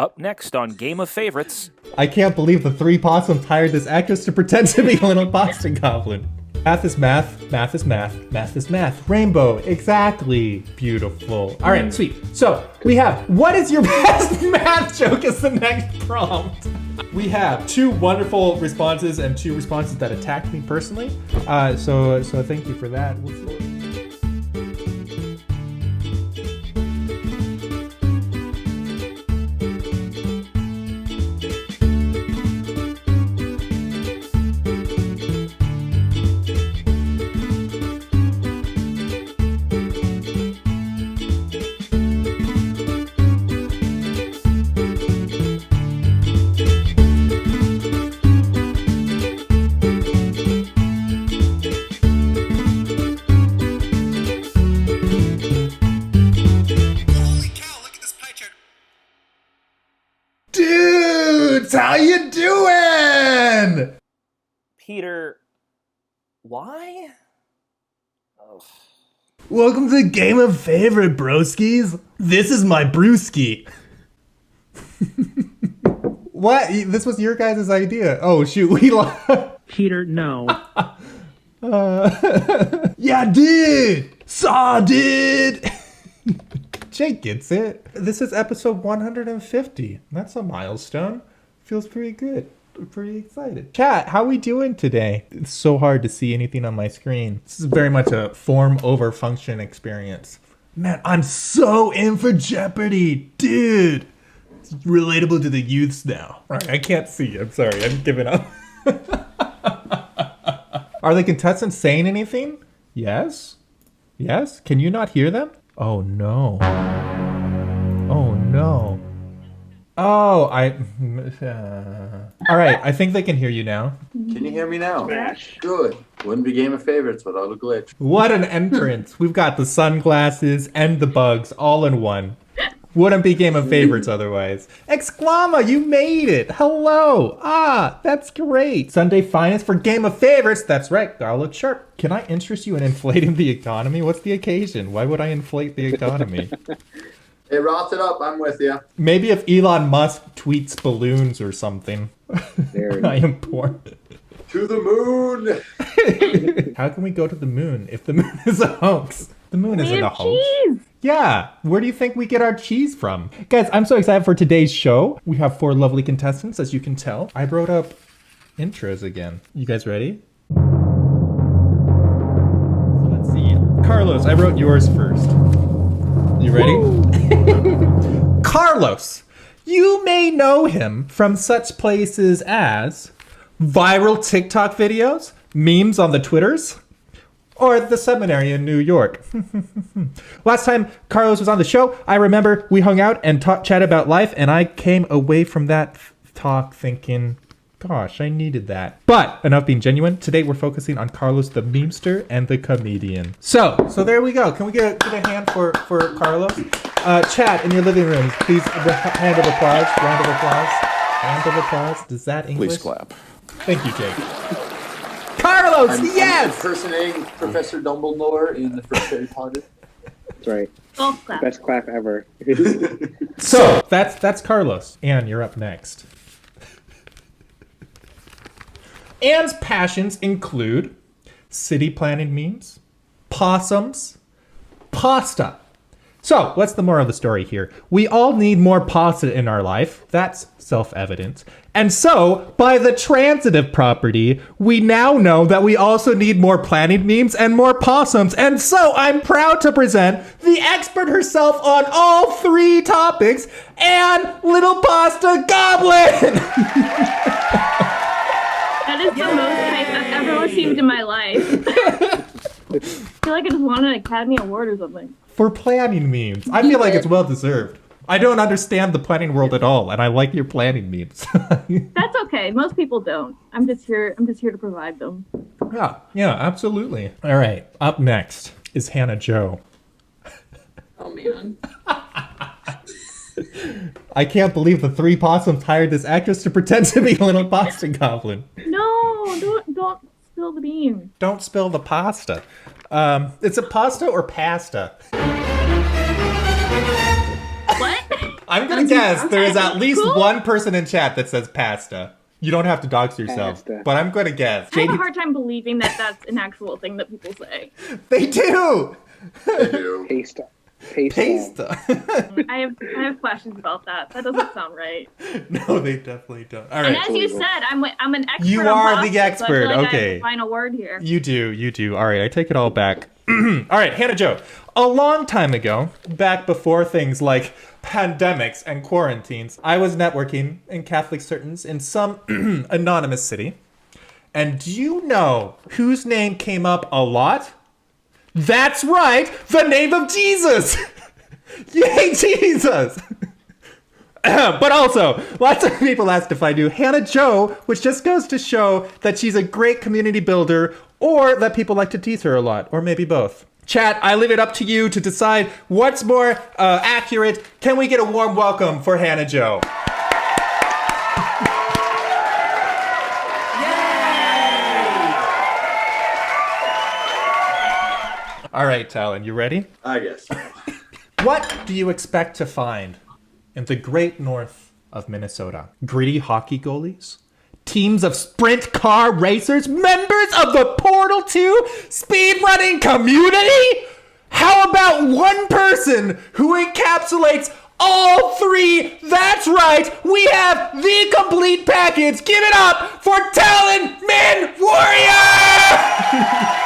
Up next on Game of Favorites. I can't believe the three possums hired this actress to pretend to be a little Boston Goblin. Math is math, math is math, math is math. Rainbow, exactly. Beautiful. All right, sweet. So we have, what is your best math joke is the next prompt. We have 2 wonderful responses and 2 responses that attacked me personally. So thank you for that. Dudes, how you doing? Peter, why? Oh. Welcome to the Game of Favorite, broskies. This is my brewski. What? This was your guys' idea. Oh, shoot. We Peter, no. Yeah, dude. Saw, dude. Jake gets it. This is episode 150. That's a milestone. Feels pretty good. Pretty excited. Chat, how we doing today? It's so hard to see anything on my screen. This is very much a form over function experience. Man, I'm so in for Jeopardy, dude. It's relatable to the youths now. All right, I can't see. I'm sorry. I'm giving up. Are the contestants saying anything? Yes? Yes? Can you not hear them? Oh no. Oh no. Oh, all right, I think they can hear you now. Can you hear me now? Smash. Good. Wouldn't be Game of Favorites without a glitch. What an entrance. We've got the sunglasses and the bugs all in one. Wouldn't be Game of Favorites otherwise. Exclama, you made it. Hello. Ah, that's great. Sunday finest for Game of Favorites. That's right. Garlic Sharp. Can I interest you in inflating the economy? What's the occasion? Why would I inflate the economy? Hey, wrapped it up. I'm with you. Maybe if Elon Musk tweets balloons or something. I am poor. To the moon. How can we go to the moon if the moon is a hoax? The moon isn't a hoax. Cheese. Yeah, where do you think we get our cheese from? Guys, I'm so excited for today's show. We have 4 lovely contestants, as you can tell. I wrote up intros again. You guys ready? So let's see. Carlos, I wrote yours first. You ready? Carlos, you may know him from such places as viral TikTok videos, memes on the Twitters, or the seminary in New York. Last time Carlos was on the show, I remember we hung out and chatted about life, and I came away from that talk thinking, gosh, I needed that. But enough being genuine. Today we're focusing on Carlos the memester and the comedian. So there we go. Can we get a hand for Carlos? Chat in your living rooms, please. Hand of applause. Round of applause. Hand of applause. Does that English? Please clap. Thank you, Jake. Carlos, yes! I'm impersonating Professor Dumbledore in the first Harry Potter. That's right. Golf clap. Best clap ever. So that's Carlos. Anne, you're up next. Anne's passions include city planning memes, possums, pasta. So, what's the moral of the story here? We all need more pasta in our life. That's self-evident. And so, by the transitive property, we now know that we also need more planning memes and more possums. And so, I'm proud to present the expert herself on all 3 topics, Anne Little Pasta Goblin! That is the most hype I've ever received in my life. I feel like I just won an Academy Award or something. For planning memes. I feel like it's well deserved. I don't understand the planning world at all, and I like your planning memes. That's okay. Most people don't. I'm just here to provide them. Yeah, absolutely. All right, up next is HANNAHJO. Oh man. I can't believe the 3 possums hired this actress to pretend to be a little Boston Goblin. No, don't spill the beans. Don't spill the pasta. Is it pasta or pasta? What? I'm gonna guess there is at least one person in chat that says pasta. You don't have to dox yourself, Pasta. but I'm gonna guess. I have a hard time believing that that's an actual thing that people say. They do! They do. Pasta. Pasta. I have questions about that. That doesn't sound right. No, they definitely don't. All And right. as you said, I'm an expert. You on are pasta, the expert, So I feel like I okay. have the final word here. You do. All right, I take it all back. All right, Hannah Jo. A long time ago, back before things like pandemics and quarantines, I was networking in Catholic certains in some anonymous city. And do you know whose name came up a lot? That's right, the name of Jesus! Yay, Jesus! But also, lots of people asked if I knew Hannah Jo, which just goes to show that she's a great community builder, or that people like to tease her a lot, or maybe both. Chat, I leave it up to you to decide what's more accurate. Can we get a warm welcome for Hannah Jo? All right, Talon, you ready? I guess. What do you expect to find in the great north of Minnesota? Gritty hockey goalies? Teams of sprint car racers? Members of the Portal 2 speedrunning community? How about one person who encapsulates all three? That's right, we have the complete package. Give it up for Talon Min Warrior!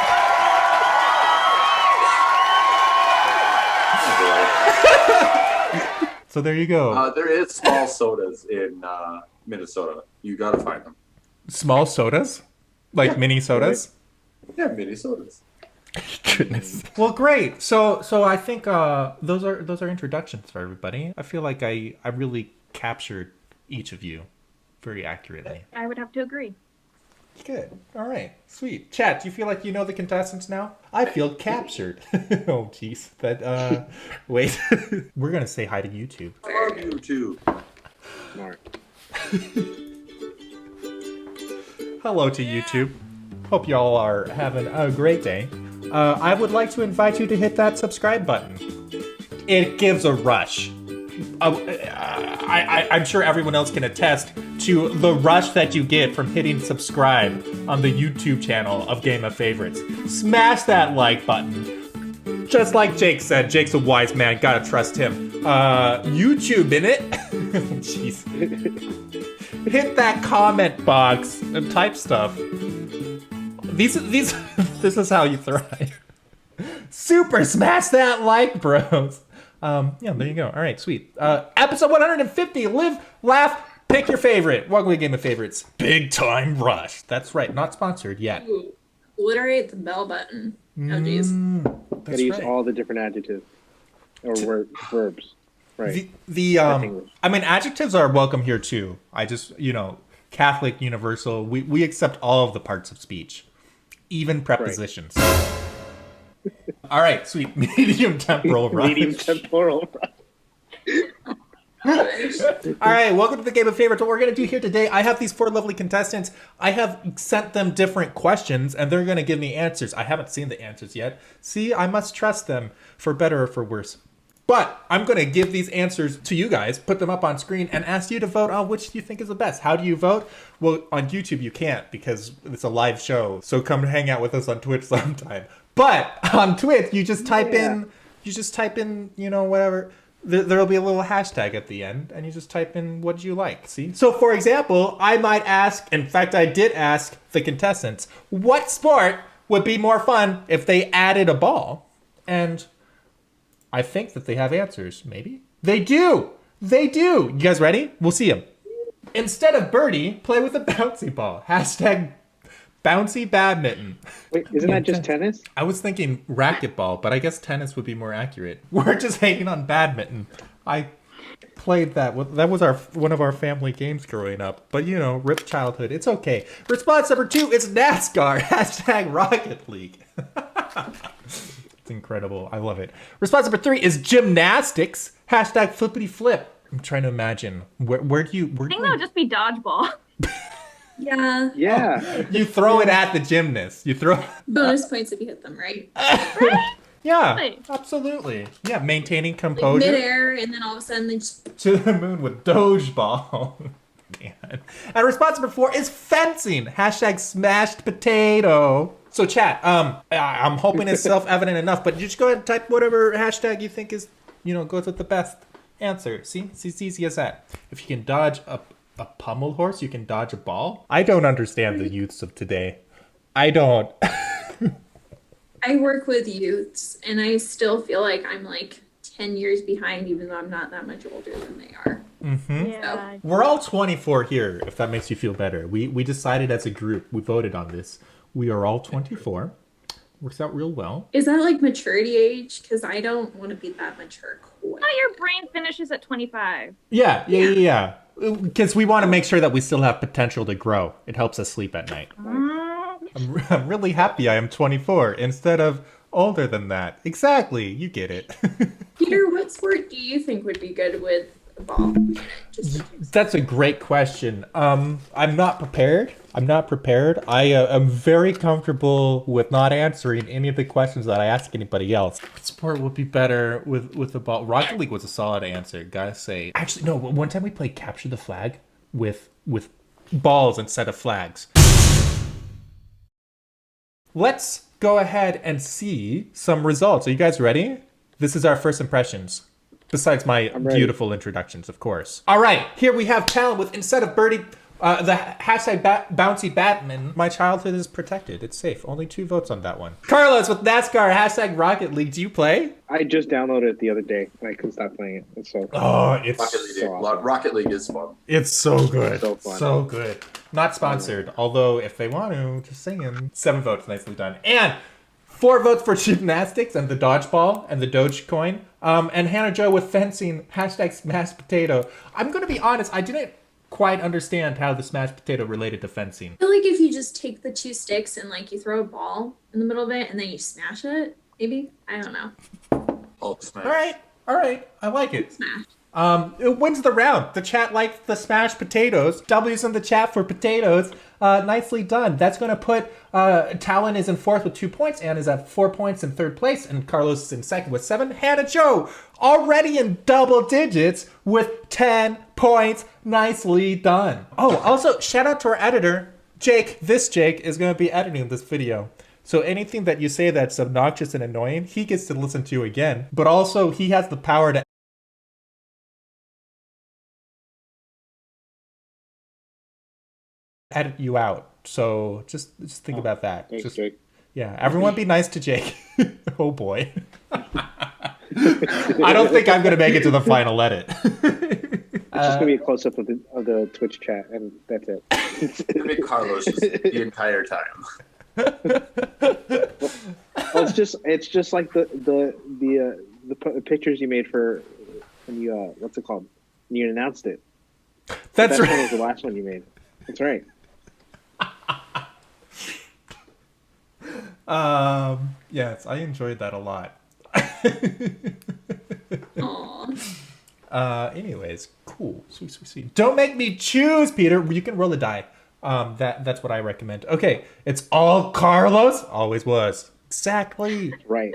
So there you go. There is small sodas in Minnesota. You gotta find them. Small sodas? Like mini sodas? Yeah, mini sodas. Goodness. Well, great. So I think those are introductions for everybody. I feel like I really captured each of you very accurately. I would have to agree. Good. All right. Sweet. Chat, do you feel like you know the contestants now? I feel captured. Oh, jeez. That, wait. We're going to say hi to YouTube. I love you too. Smart. Hello to YouTube. Hope y'all are having a great day. I would like to invite you to hit that subscribe button. It gives a rush. I'm sure everyone else can attest to the rush that you get from hitting subscribe on the YouTube channel of Game of Favorites. Smash that like button. Just like Jake said, Jake's a wise man, gotta trust him. YouTube in it. Jeez. Hit that comment box and type stuff. These this is how you thrive. Super smash that like, bros. Yeah, there you go. All right, sweet. Episode 150, live, laugh, pick your favorite. Welcome to Game of Favorites. Big time rush. That's right, not sponsored yet. Ooh, obliterate the bell button. Oh, jeez. That's Gotta use right. all the different adjectives or verbs. Right. I mean, adjectives are welcome here too. I just, Catholic, universal, we accept all of the parts of speech, even prepositions. All right, sweet. Medium temporal rush. Medium temporal. All right, welcome to the Game of Favorites. What we're going to do here today, I have these 4 lovely contestants. I have sent them different questions, and they're going to give me answers. I haven't seen the answers yet. See, I must trust them, for better or for worse. But I'm going to give these answers to you guys, put them up on screen, and ask you to vote on which you think is the best. How do you vote? Well, on YouTube you can't, because it's a live show. So come hang out with us on Twitch sometime. But on Twitch, you just type in, whatever. There'll be a little hashtag at the end, and you just type in what you like, see? So, for example, I might ask, in fact, I did ask the contestants, what sport would be more fun if they added a ball? And I think that they have answers, maybe? They do! They do! You guys ready? We'll see them. Instead of birdie, play with a bouncy ball. Hashtag bouncy badminton. Wait, isn't that just tennis? I was thinking racquetball, but I guess tennis would be more accurate. We're just hating on badminton. I played that. That was one of our family games growing up. But, rip childhood. It's okay. Response number 2 is NASCAR. Hashtag Rocket League. It's incredible. I love it. Response number 3 is gymnastics. Hashtag flippity flip. I'm trying to imagine. Where do you... I think that would just be dodgeball. Yeah. Yeah. You throw it at the gymnast. You throw... Bonus points if you hit them right. Yeah, Right. absolutely. Yeah, maintaining Like composure. midair, and then all of a sudden they just To the moon with Dogeball. Man. And response number 4 is fencing. Hashtag smashed potato. So chat, I'm hoping it's self-evident enough, but you just go ahead and type whatever hashtag you think is, goes with the best answer. See? It's easy as that. If you can dodge a pommel horse, you can dodge a ball. I don't understand the youths of today. I don't. I work with youths, and I still feel like I'm like 10 years behind, even though I'm not that much older than they are. Yeah. We're all 24 here, if that makes you feel better. We decided as a group, we voted on this. We are all 24. Works out real well. Is that like maturity age? Because I don't want to be that mature quite. Oh, your brain finishes at 25. Yeah. Because we want to make sure that we still have potential to grow. It helps us sleep at night. I'm really happy I am 24 instead of older than that. Exactly. You get it. Peter, what sport do you think would be good with a ball? Just That's a great question. I'm not prepared. I am very comfortable with not answering any of the questions that I ask anybody else. What sport would be better with the ball? Rocket League was a solid answer, gotta say. Actually, no. One time we played Capture the Flag with balls instead of flags. Let's go ahead and see some results. Are you guys ready? This is our first impressions. Besides my beautiful introductions, of course. All right, here we have Talon with instead of birdie, the hashtag bouncy Batman. My childhood is protected. It's safe. Only 2 votes on that one. Carlos with NASCAR, hashtag Rocket League. Do you play? I just downloaded it the other day and I couldn't stop playing it. It's so Oh, it's Rocket League is fun. it's so good. So fun. So good. Not sponsored, although if they want to, just saying. 7 votes, nicely done. And 4 votes for gymnastics and the dodgeball and the Dogecoin. And HANNAHJO with fencing, hashtag smashed potato. I'm going to be honest, I didn't quite understand how the smashed potato related to fencing. I feel like if you just take the 2 sticks and like you throw a ball in the middle of it and then you smash it, maybe? I don't know. Hulk smash. All right, I like it. Smash. It wins the round. The chat liked the smashed potatoes. W's in the chat for potatoes. Nicely done. That's going to put Talon is in 4th with 2 points. Anne is at 4 points in 3rd place. And Carlos is in 2nd with 7. HANNAHJO already in double digits with 10 points. Nicely done. Oh, also, shout out to our editor, Jake. This Jake is going to be editing this video. So anything that you say that's obnoxious and annoying, he gets to listen to again. But also, he has the power to edit you out. So just think about that. thanks, Just Jake. yeah, everyone be nice to Jake. Oh boy. I don't think I'm gonna make it to the final edit. It's just gonna be a close up of the Twitch chat, and that's it. It'll be Carlos just the entire time. Well, it's just like the pictures you made for when you what's it called? When you announced it. That's That one right. was the last one you made. That's right. Yes, I enjoyed that a lot. Aw. Anyways, cool. Sweet. Don't make me choose, Peter. You can roll a die. That's what I recommend. Okay, it's all Carlos. Always was. Exactly. Right.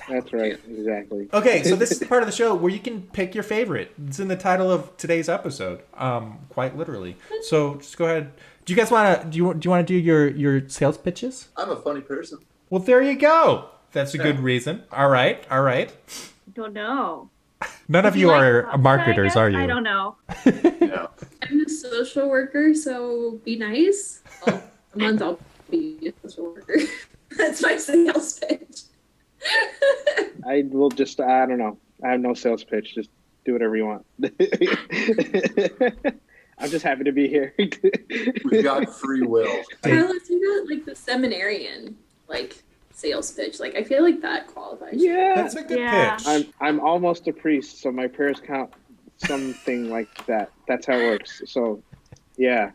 That's right. Exactly. Okay, so this is the part of the show where you can pick your favorite. It's in the title of today's episode, quite literally. So just go ahead. Do you guys want to do you want to do your sales pitches? I'm a funny person. Well, there you go. That's a good reason. All right. Don't know. None of Do you like are pasta, marketers, I guess? are you? I don't know. Yeah. I'm a social worker, so be nice. Well, a month I'll be a social worker. That's my sales pitch. I will just. I don't know. I have no sales pitch. Just do whatever you want. I'm just happy to be here. We've got free will. Carlos, you got like the seminarian like sales pitch. Like I feel like that qualifies. Yeah. That's a good Yeah. pitch. I'm almost a priest, so my prayers count. Something like that. That's how it works. So, yeah.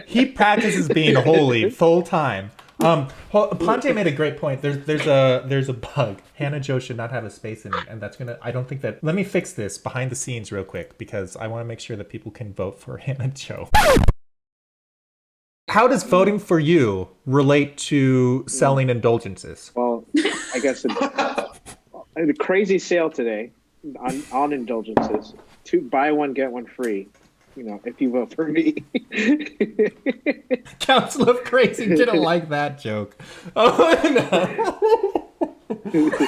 He practices being holy full time. Ponte made a great point. There's a bug. HANNAHJO should not have a space in it, and that's gonna. I don't think that. Let me fix this behind the scenes real quick because I want to make sure that people can vote for HANNAHJO. How does voting for you relate to selling indulgences? Well, I guess it The crazy sale today on indulgences. Buy one, get one free. You know, if you vote for me. Council of Crazy didn't like that joke. Oh no.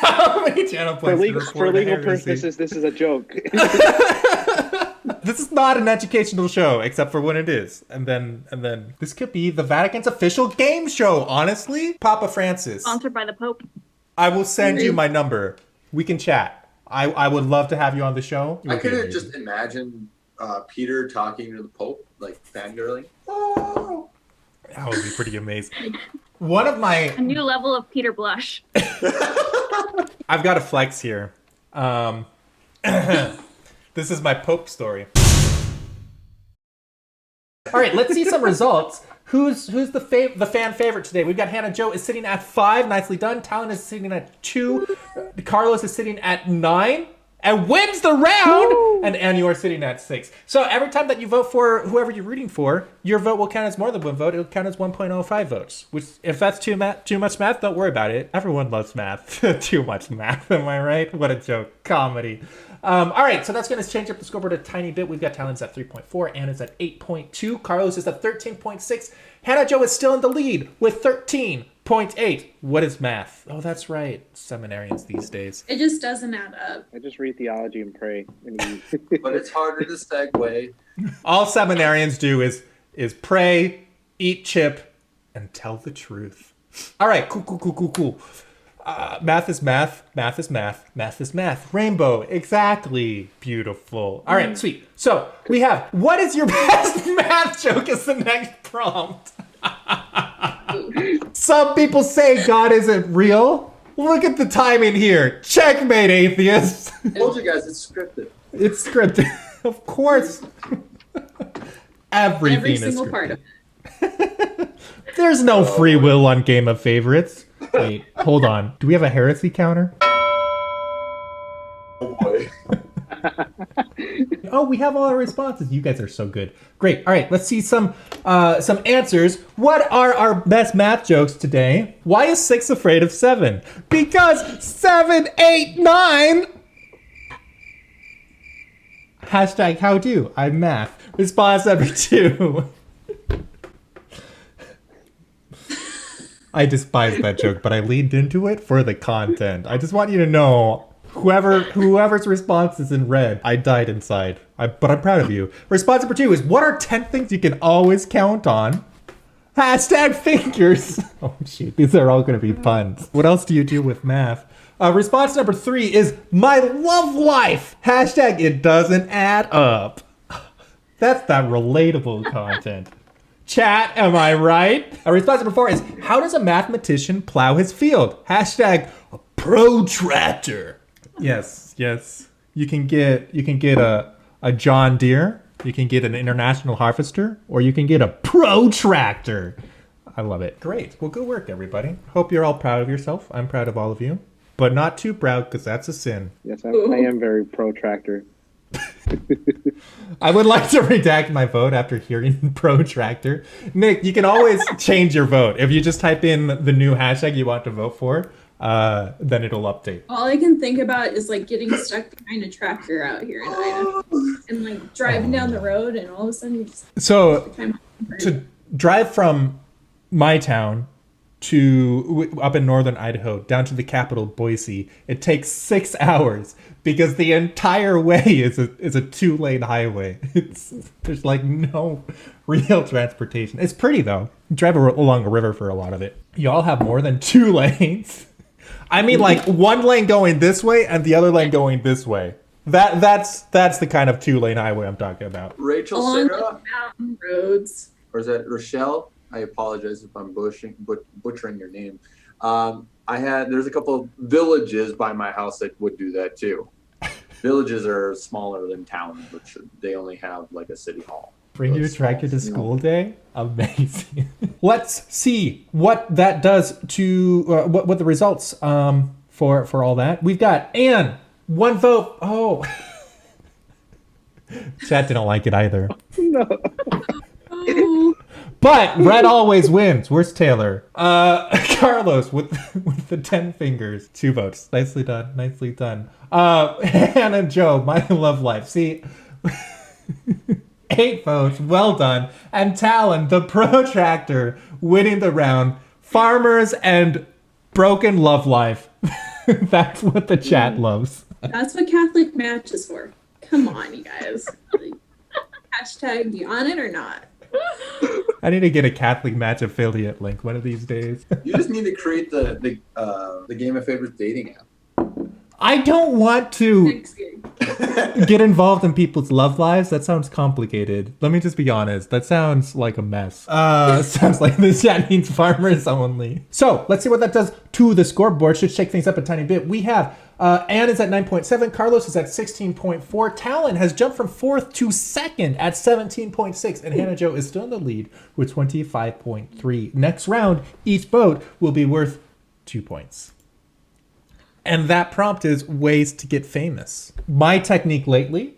How many channel For points legal purposes, this is a joke. This is not an educational show, except for when it is. And then this could be the Vatican's official game show, honestly. Papa Francis, Sponsored by the Pope. I will send you my number. We can chat. I would love to have you on the show. I could just imagine Peter talking to the Pope, like fangirling. Oh, that would be pretty amazing. One of my... A new level of Peter Blush. I've got a flex here. This is my Pope story. All right, let's see some results. Who's the fan favorite today? We've got HANNAHJO is sitting at 5, nicely done. TALON is sitting at 2. Carlos is sitting at 9 and wins the round. Woo! And you are sitting at 6. So every time that you vote for whoever you're rooting for, your vote will count as more than one vote. It'll count as 1.05 votes. Which, if that's too much math, don't worry about it. Everyone loves math. Too much math, am I right? What a joke. Comedy. All right, so that's going to change up the scoreboard a tiny bit. We've got Talon's at 3.4, Anna's at 8.2, Carlos is at 13.6. HANNAHJO is still in the lead with 13.8. What is math? Oh, that's right. Seminarians these days. It just doesn't add up. I just read theology and pray. But it's harder to segue. All seminarians do is pray, eat chip, and tell the truth. All right, cool. Math is math, math is math, math is math. Rainbow, exactly. Beautiful. All right, sweet. So we have, what is your best math joke as the next prompt? Some people say God isn't real. Look at the timing here. Checkmate, atheists. I told you guys, it's scripted. It's scripted. Of course. Everything Every is single scripted. part of it. There's no free will on Game of Favorites. Wait, hold on. Do we have a heresy counter? Oh boy. Oh, we have all our responses. You guys are so good. Great. All right, let's see some answers. What are our best math jokes today? Why is 6 afraid of 7? Because 7, 8, 9. Hashtag how do. I'm math. Response number 2. I despise that joke, but I leaned into it for the content. I just want you to know, whoever's response is in red, I died inside. But I'm proud of you. Response number 2 is, what are 10 things you can always count on? Hashtag fingers. Oh shoot, these are all going to be puns. What else do you do with math? Response number 3 is, my love life. Hashtag it doesn't add up. That's that relatable content. Chat, am I right? Response number 4 is, how does a mathematician plow his field? Hashtag a protractor. Yes. You can get a John Deere, you can get an International Harvester, or you can get a protractor. I love it. Great. Well, good work, everybody. Hope you're all proud of yourself. I'm proud of all of you. But not too proud, because that's a sin. Yes, I am very protractor. I would like to redact my vote after hearing protractor. Nick, you can always change your vote. If you just type in the new hashtag you want to vote for, then it'll update. All I can think about is like getting stuck behind a tractor out here in Idaho and like driving down the road and all of a sudden you just... So to drive from my town to up in northern Idaho down to the capital Boise, it takes 6 hours because the entire way is a 2-lane highway. There's like no real transportation. It's pretty though. You drive along a river for a lot of it. Y'all have more than 2 lanes. I mean, like 1 lane going this way and the other lane going this way. That's the kind of 2-lane highway I'm talking about. Rachel, along Sarah, the mountain roads. or is that Rochelle? I apologize if I'm butchering your name. There's a couple of villages by my house that would do that too. Villages are smaller than towns, which they only have like a city hall. Bring your tractor to school day? Amazing. Let's see what that does to what the results for all that. We've got Anne, 1 vote. Oh, chat didn't like it either. No. Oh, But red always wins. Where's Taylor? Carlos with the 10 fingers. 2 votes. Nicely done. Nicely done. HANNAHJO, My Love Life. See, 8 votes. Well done. And Talon, the protractor, winning the round. Farmers and broken love life. That's what the chat loves. That's what Catholic Match is for. Come on, you guys. Like, hashtag, you on it or not? I need to get a Catholic Match affiliate link one of these days. You just need to create the Game of Favorites dating app. I don't want to Next game. get involved in people's love lives. That sounds complicated. Let me just be honest. That sounds like a mess. Sounds like this chat needs farmers only. So let's see what that does to the scoreboard. Should shake things up a tiny bit. We have Anne is at 9.7. Carlos is at 16.4. Talon has jumped from 4th to 2nd at 17.6. And HANNAHJO is still in the lead with 25.3. Next round, each vote will be worth 2 points. And that prompt is ways to get famous. My technique lately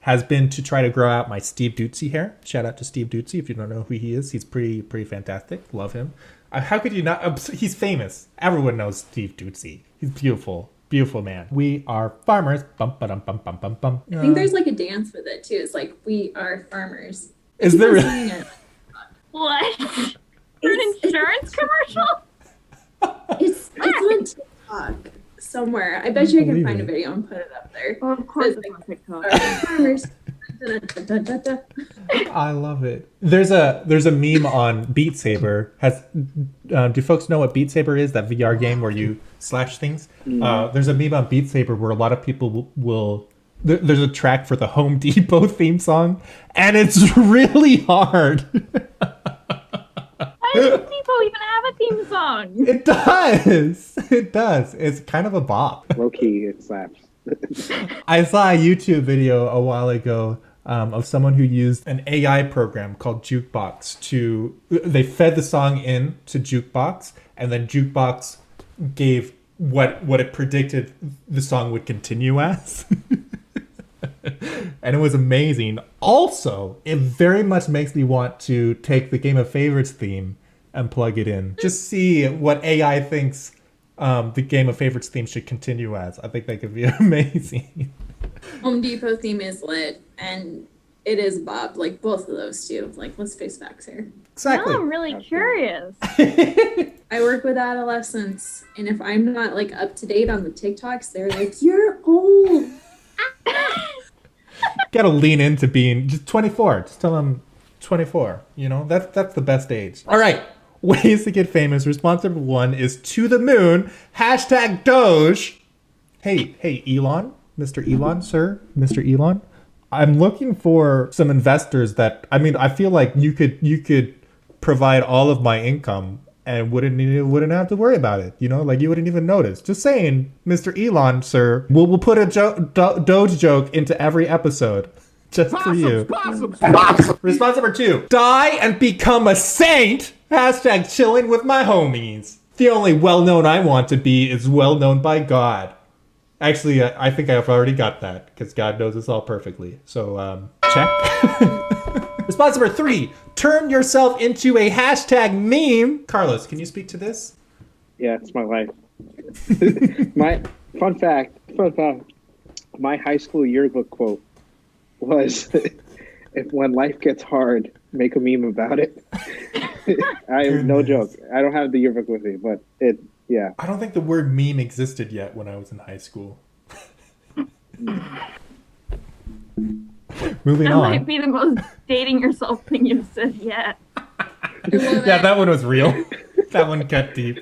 has been to try to grow out my Steve Dootsy hair. Shout out to Steve Dootsy. If you don't know who he is, he's pretty fantastic. Love him. How could you not? He's famous. Everyone knows Steve Dootsy. He's beautiful. Beautiful man. We are farmers. Bum, ba-dum, bum, bum, bum, bum. I think there's like a dance with it too. It's like, we are farmers. Is there People really? sing it. What? For an insurance commercial? It's on TikTok somewhere. I bet you I can believe find it. a video and put it up there. Oh, of course It's it's on TikTok. Farmers. Da-da-da-da-da-da. I love it. There's a meme on Beat Saber. Do folks know what Beat Saber is? That VR game where you slash things. There's a meme on Beat Saber where a lot of people will. There's a track for the Home Depot theme song, and it's really hard. Why does Depot even have a theme song? It does. It does. It's kind of a bop. Low key, it slaps. I saw a YouTube video a while ago of someone who used an AI program called Jukebox they fed the song in to Jukebox, and then Jukebox gave what it predicted the song would continue as. And it was amazing. Also, it very much makes me want to take the Game of Favorites theme and plug it in. Just see what AI thinks the Game of Favorites theme should continue as. I think that could be amazing. Home Depot theme is lit, and it is Bob. Like both of those two. Like, let's face facts here. Exactly. Now I'm really curious. I work with adolescents, and if I'm not like up to date on the TikToks, they're like, "You're old." Gotta lean into being just 24. Just tell them 24. You know, that's the best age. All right. Ways to get famous. Response number 1 is to the moon. Hashtag Doge. Hey, Elon. Mr. Elon, sir. Mr. Elon. I'm looking for some investors that, I feel like you could provide all of my income and wouldn't have to worry about it. You know, like you wouldn't even notice. Just saying, Mr. Elon, sir. We'll put a Doge joke into every episode. Just for you. Response number 2. Die and become a saint. Hashtag chilling with my homies. The only well-known I want to be is well-known by God. Actually, I think I've already got that because God knows us all perfectly. So, check. Response number 3. Turn yourself into a hashtag meme. Carlos, can you speak to this? Yeah, it's my life. My fun fact. My high school yearbook quote was, "If when life gets hard, make a meme about it." No joke. I don't have the yearbook with me, but yeah. I don't think the word meme existed yet when I was in high school. Moving That on. might be the most dating yourself thing you've said yet. Yeah, that one was real. That one cut deep.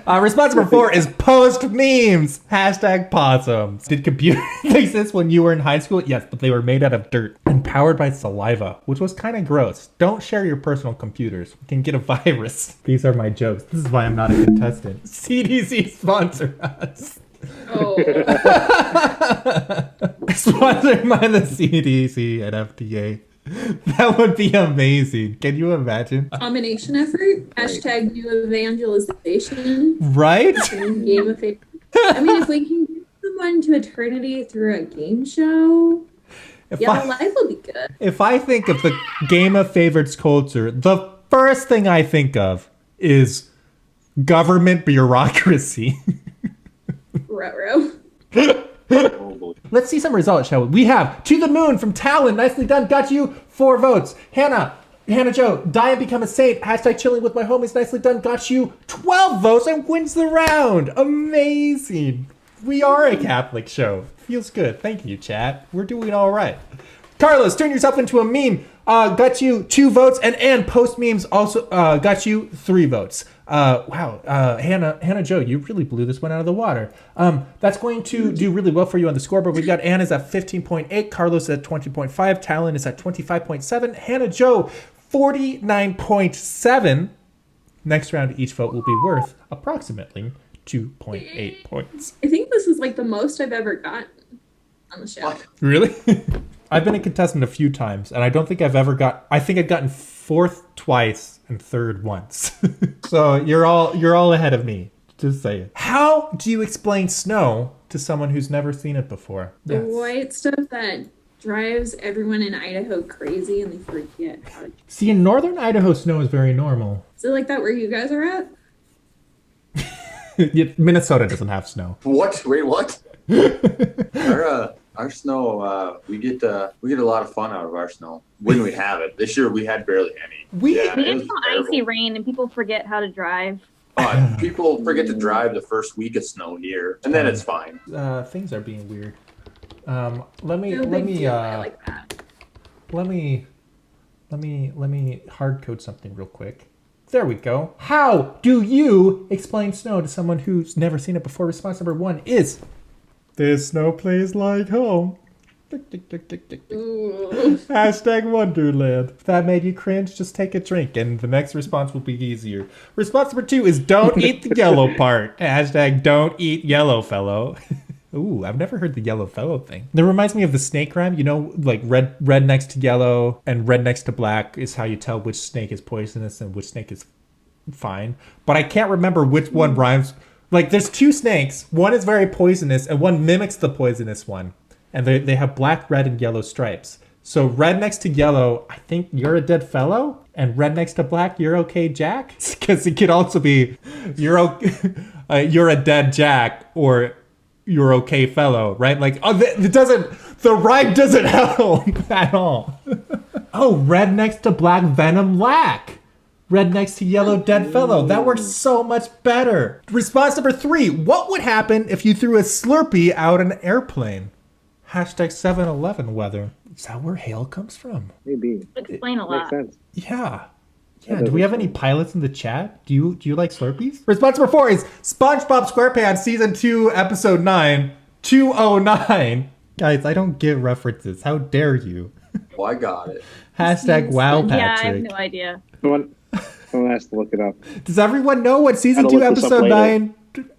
Response number 4 is post memes. Hashtag possums. Did computers exist when you were in high school? Yes, but they were made out of dirt and powered by saliva, which was kind of gross. Don't share your personal computers. You can get a virus. These are my jokes. This is why I'm not a contestant. CDC sponsor us. Oh, Sponsored by the CDC and FDA. That would be amazing. Can you imagine? combination effort. Hashtag new evangelization. Right? Game of Favorites. I mean, if we can get someone to eternity through a game show, Life will be good. If I think of the Game of Favorites culture, the first thing I think of is government bureaucracy. Ruh-roh. Let's see some results, shall we? We have To the Moon from Talon. Nicely done. Got you 4 votes. HANNAHJO, Die and Become a Saint. Hashtag Chilling with My Homies. Nicely done. Got you 12 votes and wins the round. Amazing. We are a Catholic show. Feels good. Thank you, chat. We're doing all right. Carlos, turn yourself into a meme. Got you 2 votes. And Post Memes also got you 3 votes. Wow. HANNAHJO, you really blew this one out of the water. That's going to do really well for you on the scoreboard. We've got Anna's at 15.8, Carlos at 20.5, Talon is at 25.7, HANNAHJO 49.7. Next round, each vote will be worth approximately 2.8 points. I think this is like the most I've ever gotten on the show. Really? I've been a contestant a few times, and I don't think I've gotten 4th twice and 3rd once. So you're all ahead of me. Just saying. How do you explain snow to someone who's never seen it before? The white stuff that drives everyone in Idaho crazy and they forget how to... See, in northern Idaho, snow is very normal. Is it like that where you guys are at? Minnesota doesn't have snow. What? Wait, what? Our snow, we get a lot of fun out of our snow when we have it. This year we had barely any. We get some icy rain and people forget how to drive. People forget to drive the first week of snow here, and then it's fine. Things are being weird. Let me hard code something real quick. There we go. How do you explain snow to someone who's never seen it before? Response number 1 is, this snow plays like home. Hashtag Wonderland. If that made you cringe, just take a drink and the next response will be easier. Response number 2 is, don't eat the yellow part. Hashtag don't eat yellow, fellow. Ooh, I've never heard the yellow fellow thing. That reminds me of the snake rhyme. You know, like red next to yellow and red next to black is how you tell which snake is poisonous and which snake is fine. But I can't remember which one rhymes. Like, there's 2 snakes. One is very poisonous and one mimics the poisonous one. And they have black, red, and yellow stripes. So red next to yellow, I think you're a dead fellow. And red next to black, you're okay, Jack. Because it could also be you're a dead Jack or you're okay, fellow, right? Like, the rhyme doesn't help at all. Oh, red next to black, venom, lack. Red next to yellow, dead fellow. That works so much better. Response number 3. What would happen if you threw a Slurpee out an airplane? Hashtag 7-Eleven weather. Is that where hail comes from? Maybe. Explain a lot. Makes sense. Yeah. Do we have any pilots in the chat? Do you like Slurpees? Response number 4 is SpongeBob SquarePants Season 2, Episode 9, 209. Guys, I don't get references. How dare you? Oh, I got it. Hashtag wow, Patrick. Yeah, I have no idea. Someone has to look it up. Does everyone know what Season 2, Episode 9,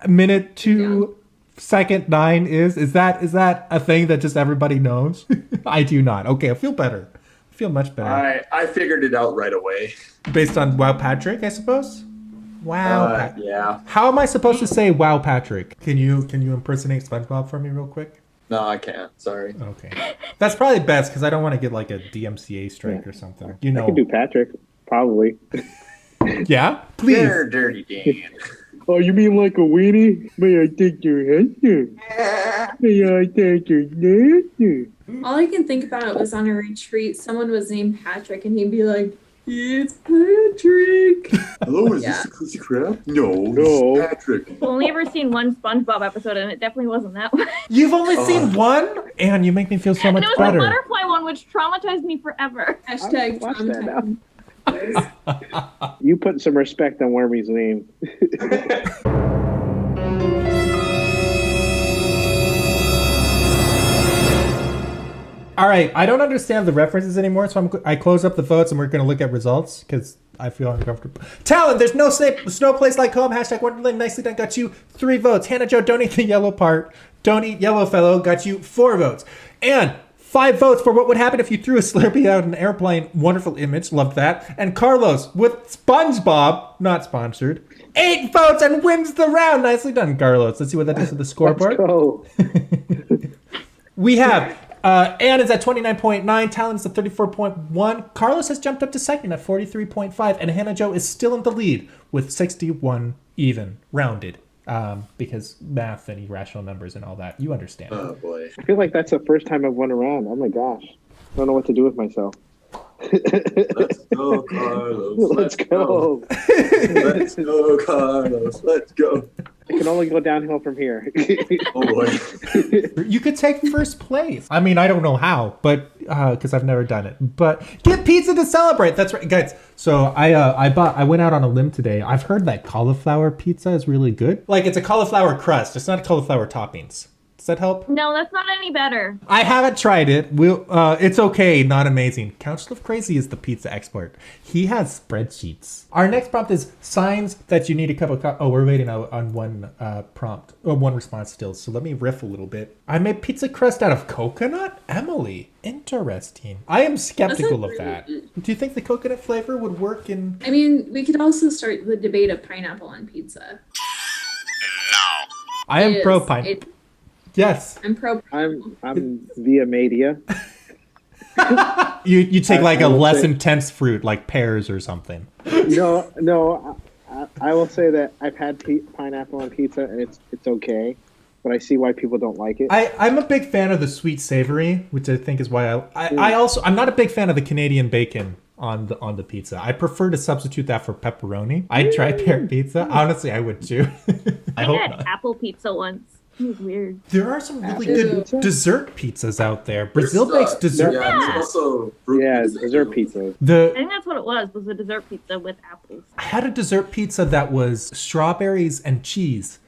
Minute 2, Second 9 is? Is that a thing that just everybody knows? I do not. Okay, I feel better. I feel much better. I figured it out right away. Based on Wow Patrick, I suppose? Wow. Yeah. How am I supposed to say Wow Patrick? Can you impersonate SpongeBob for me real quick? No, I can't. Sorry. Okay. That's probably best because I don't want to get like a DMCA strike or something. You know. I can do Patrick, probably. Yeah? Please. They're dirty Dan. Oh, you mean like a weenie? May I take your husband? May I take your husband? All I can think about was on a retreat, someone was named Patrick, and he'd be like, "It's Patrick." Hello, is this the Crazy Crab? No, it's Patrick. I've only ever seen one SpongeBob episode, and it definitely wasn't that one. You've only seen one? And you make me feel so much And it was better. the butterfly one, which traumatized me forever. Hashtag Watch that traumatized. You put some respect on Wormy's name. All right, I don't understand the references anymore, so I close up the votes and we're going to look at results because I feel uncomfortable. Talon, there's no snow place like home. Hashtag Wonderland, nicely done, got you 3 votes. HANNAHJO, don't eat the yellow part. Don't eat yellow fellow, got you 4 votes. And 5 votes for what would happen if you threw a Slurpee out an airplane. Wonderful image, loved that. And Carlos with SpongeBob, not sponsored, 8 votes and wins the round. Nicely done, Carlos. Let's see what that does to the scoreboard. Let's go. We have Anne is at 29.9. Talon is at 34.1. Carlos has jumped up to second at 43.5. And HANNAHJO is still in the lead with 61 even, rounded. Because math and irrational numbers and all that. You understand. Oh boy. I feel like that's the first time I've won a round. Oh my gosh. I don't know what to do with myself. Let's go, Carlos. Let's go. Let's go, Carlos. Let's go. It can only go downhill from here. Oh boy. You could take first place. I mean, I don't know how, but because I've never done it. But get pizza to celebrate. That's right, guys. So I went out on a limb today. I've heard that cauliflower pizza is really good. Like it's a cauliflower crust. It's not cauliflower toppings. Does that help? No, that's not any better. I haven't tried it. It's okay, not amazing. Council of Crazy is the pizza expert. He has spreadsheets. Our next prompt is signs that you need a cup of coffee. Oh, we're waiting on one prompt, or one response still. So let me riff a little bit. I made pizza crust out of coconut? Emily, interesting. I am skeptical of that. Do you think the coconut flavor would work in... I mean, we could also start the debate of pineapple on pizza. I am pro pine. Yes. I'm pro. I'm via media. You take like a less intense fruit, like pears or something. No. I will say that I've had pineapple on pizza and it's okay, but I see why people don't like it. I'm a big fan of the sweet savory, which I think is why I'm not a big fan of the Canadian bacon on the pizza. I prefer to substitute that for pepperoni. I'd try pear pizza. Honestly, I would too. I hope had not. apple pizza once. It was weird. There are some really Apple good pizza? dessert pizzas out there. Brazil makes dessert Yeah, pizzas. there's also fruit pizza, dessert too. pizza. I think that's what it was a dessert pizza with apples. I had a dessert pizza that was strawberries and cheese.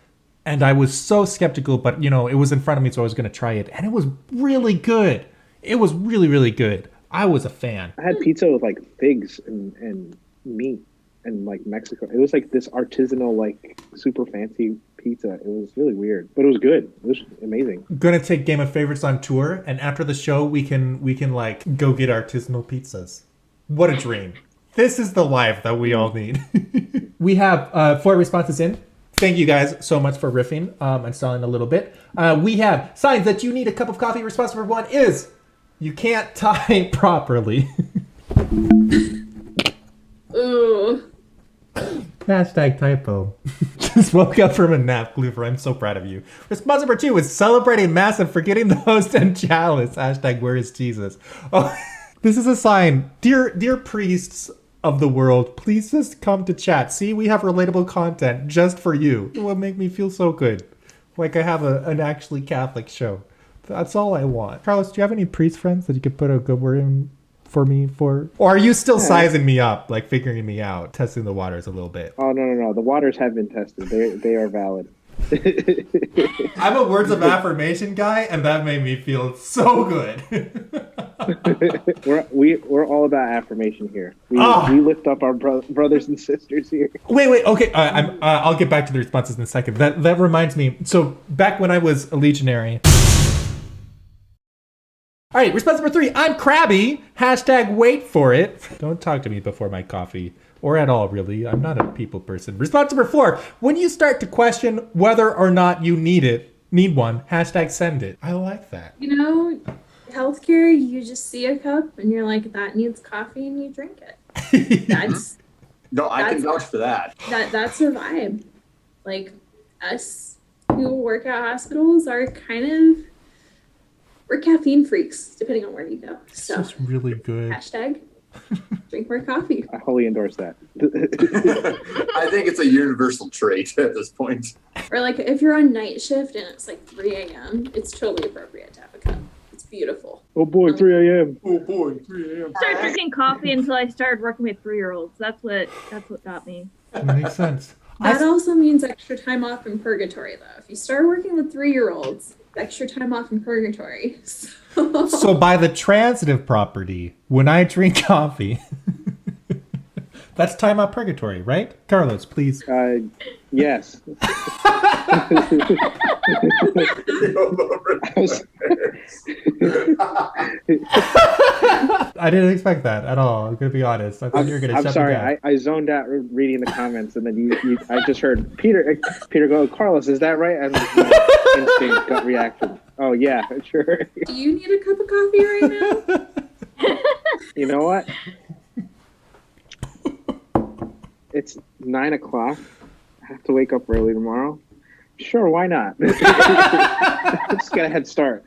And I was so skeptical, but it was in front of me, so I was going to try it. And it was really good. It was really, really good. I was a fan. I had pizza with like figs and meat and like Mexico. It was like this artisanal, like super fancy pizza. It was really weird, but it was good. It was amazing. I'm gonna take Game of Favorites on tour, and after the show, we can like go get artisanal pizzas. What a dream! This is the life that we all need. We have 4 responses in. Thank you guys so much for riffing and stalling a little bit. We have signs that you need a cup of coffee. Response number 1 is you can't tie properly. Ooh. Hashtag typo. Just woke up from a nap, Gloofer. I'm so proud of you. Response number 2 is celebrating mass and forgetting the host and chalice. Hashtag where is Jesus? Oh, this is a sign. Dear priests of the world, please just come to chat. See, we have relatable content just for you. It will make me feel so good. Like I have an actually Catholic show. That's all I want. Carlos, do you have any priest friends that you could put a good word in for me for? Or are you still sizing me up, like figuring me out, testing the waters a little bit? Oh no! The waters have been tested. They are valid. I'm a words of affirmation guy, and that made me feel so good. we're all about affirmation here. We lift up our brothers and sisters here. Wait. Okay, I'll get back to the responses in a second. That reminds me. So back when I was a legionary. All right, response number 3. I'm crabby. Hashtag wait for it. Don't talk to me before my coffee. Or at all, really. I'm not a people person. Response number 4. When you start to question whether or not you need one, hashtag send it. I like that. Healthcare, you just see a cup and you're like, that needs coffee, and you drink it. That's I can vouch for that. That's a vibe. Like, us who work at hospitals are we're caffeine freaks, depending on where you go. So This is really good. hashtag drink more coffee. I wholly endorse that. I think it's a universal trait at this point. Or like if you're on night shift and it's like 3 a.m., it's totally appropriate to have a cup. It's beautiful. Oh boy, 3 a.m. Oh boy, 3 a.m. I started drinking coffee until I started working with 3-year-olds. That's what got me. That makes sense. That also means extra time off in purgatory, though. If you start working with 3-year-olds, extra time off in purgatory. So by the transitive property, when I drink coffee, that's time out purgatory, right? Carlos, please. Yes. I didn't expect that at all. I'm going to be honest. I thought you were going to I'm shut sorry. me down. I zoned out reading the comments, and then I just heard Peter go, Carlos, is that right? And my instinct gut reaction. Oh yeah, sure. Do you need a cup of coffee right now? You know what? It's 9 o'clock. I have to wake up early tomorrow. Sure, why not? Just got a head start.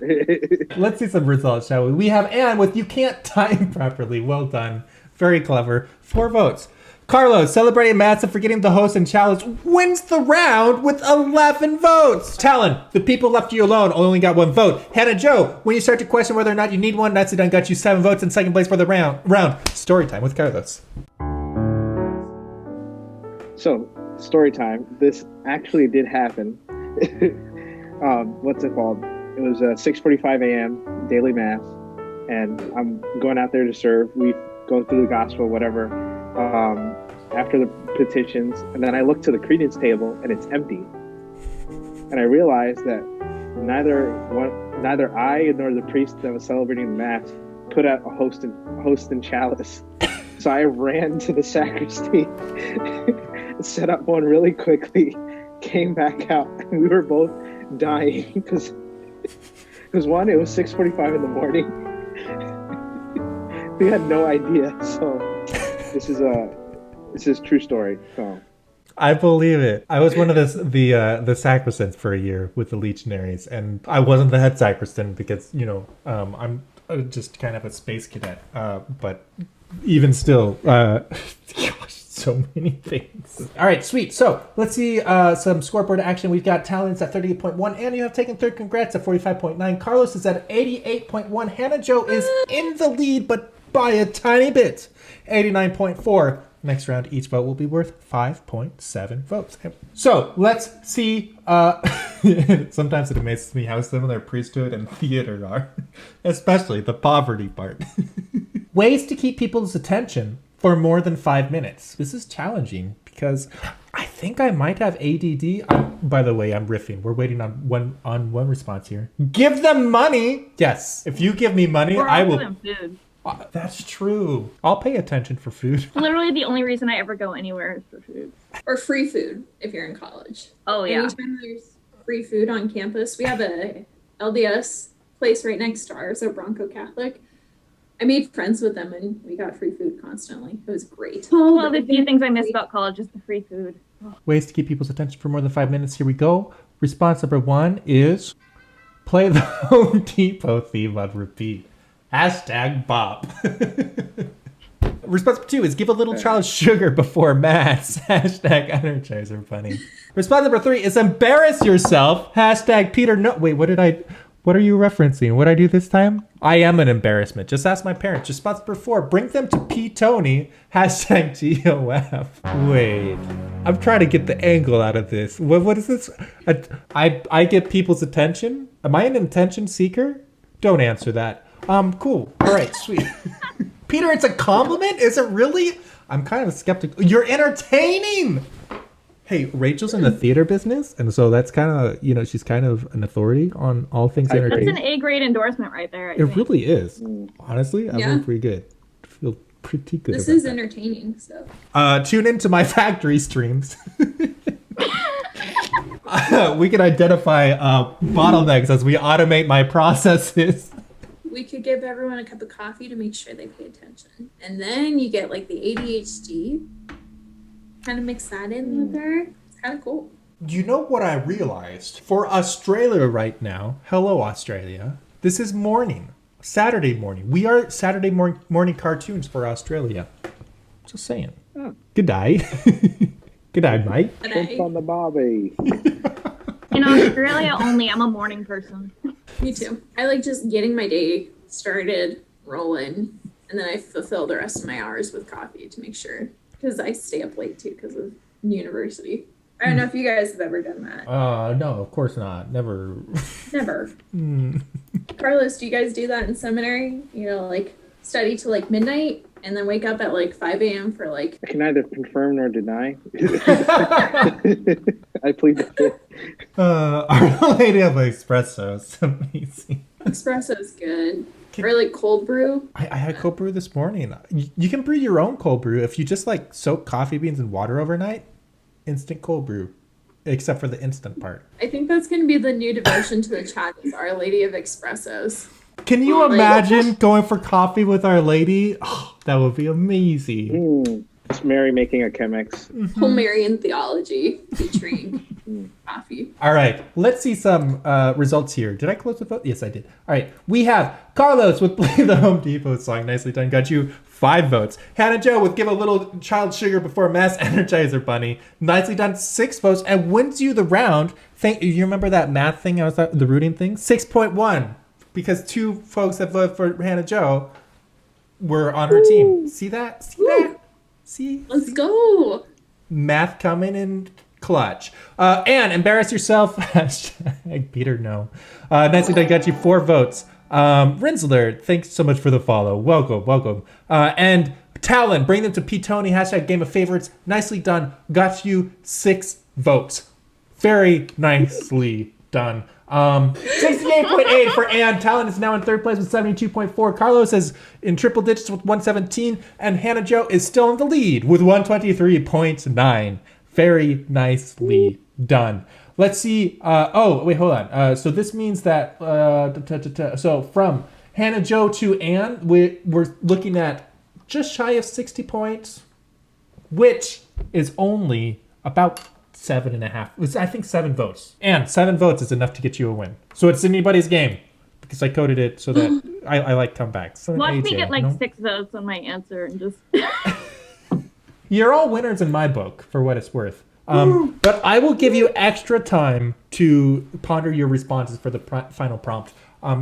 Let's see some results, shall we? We have Anne with "You Can't Time Properly." Well done. Very clever. 4 votes. Carlos, celebrating Madsen for getting the host and challenge, wins the round with 11 votes. Talon, the people left you alone, only got 1 vote. HANNAHJO, when you start to question whether or not you need one, Nicely Done got you 7 votes in second place for the round. Story time with Carlos. So, story time. This actually did happen. What's it called? It was 6:45 a.m. daily mass, and I'm going out there to serve. We go through the gospel, whatever. After the petitions, and then I look to the credence table, and it's empty. And I realized that neither I nor the priest that was celebrating the mass put out a host and chalice. So I ran to the sacristy, set up one really quickly, came back out, and we were both dying because it was 6:45 in the morning. We had no idea. So this is true story. So I believe it. I was one of the sacristans for a year with the legionaries, and I wasn't the head sacristan because I'm just kind of a space cadet. But even still, gosh, so many things. All right, sweet. So let's see some scoreboard action. We've got Talon's at 38.1, and you have taken third. Congrats at 45.9. Carlos is at 88.1. HANNAHJO is in the lead, but by a tiny bit. 89.4. Next round, each vote will be worth 5.7 votes. So let's see. Sometimes it amazes me how similar priesthood and theater are, especially the poverty part. Ways to keep people's attention for more than 5 minutes. This is challenging because I think I might have ADD. By the way, I'm riffing. We're waiting on one response here. Give them money. Yes, if you give me money, I will. Food. That's true. I'll pay attention for food. Literally the only reason I ever go anywhere is for food. Or free food if you're in college. Oh yeah. Anytime there's free food on campus, we have a LDS place right next to ours, a Bronco Catholic. I made friends with them and we got free food constantly. It was great. Well, the few things I miss about college is the free food. Ways to keep people's attention for more than 5 minutes. Here we go. Response number 1 is play the Home Depot theme on repeat. #bop. Response 2 is give a little child sugar before mass. #Energizer Bunny. Response number 3 is embarrass yourself. #Peter no. Wait, what are you referencing? What did I do this time? I am an embarrassment. Just ask my parents. Response number 4, bring them to P. Tony. #GOF. Wait, I'm trying to get the angle out of this. What is this? I get people's attention? Am I an attention seeker? Don't answer that. Cool. All right, sweet. Peter, it's a compliment? Is it really? I'm kind of skeptical. You're entertaining! Hey, Rachel's in the theater business, and so that's kind of, she's kind of an authority on all things That's entertaining. an A-grade endorsement right there. I It think. really is. Honestly, I feel pretty good. I feel pretty good This about is that. entertaining, so. Tune into my factory streams. We can identify bottlenecks as we automate my processes. We could give everyone a cup of coffee to make sure they pay attention. And then you get like the ADHD, kind of mix that in with there. It's kind of cool. You know what I realized? For Australia right now, hello Australia, this is morning. Saturday morning. We are Saturday morning cartoons for Australia. Just saying. Oh. Good day. Good day, mate. Jump on the Bobby. In Australia only, I'm a morning person. Me too. I like just getting my day started, rolling, and then I fulfill the rest of my hours with coffee to make sure, because I stay up late too because of university. I don't know if you guys have ever done that. No, of course not. Never. Never. Carlos, do you guys do that in seminary? Like study till like midnight and then wake up at like 5 a.m. for like... I can neither confirm nor deny. I plead the fifth. Our Lady of Espresso is amazing. Espresso is good. Or like cold brew. I had cold brew this morning. You can brew your own cold brew if you just like soak coffee beans in water overnight. Instant cold brew. except for the instant part. I think that's going to be the new devotion to the chat is Our Lady of Espressos. Can you imagine going for coffee with Our Lady? Oh, that would be amazing. It's Mary making a Chemex. Homerian theology featuring coffee. All right, let's see some results here. Did I close the vote? Yes, I did. All right, we have Carlos with Play the Home Depot song. Nicely done. Got you 5 votes. Hannah Jo with Give a Little Child Sugar Before Mass Energizer Bunny. Nicely done. 6 votes and wins you the round. You remember that math thing? The rooting thing? 6.1. Because 2 folks that voted for Hannah Jo were on her team. See that? See that? See? Let's go. Math coming in clutch. And embarrass yourself. Hashtag Peter, no. Nicely done. Got you 4 votes. Rinsler, thanks so much for the follow. Welcome. And Talon, bring them to P. Tony. Hashtag Game of Favorites. Nicely done. Got you 6 votes. Very nicely done. 68.8 for Ann. Talon is now in 3rd place with 72.4. Carlos is in triple digits with 117. And Hannah Jo is still in the lead with 123.9. Very nicely done. Let's see. Hold on. So this means that so from Hannah Jo to Ann, we're looking at just shy of 60 points, which is only about 7.5. It's, I think, 7 votes. And 7 votes is enough to get you a win. So it's anybody's game because I coded it so that I like comebacks. So Watch me AJ, get like no? 6 votes on my answer and just. You're all winners in my book, for what it's worth. But I will give you extra time to ponder your responses for the final prompt.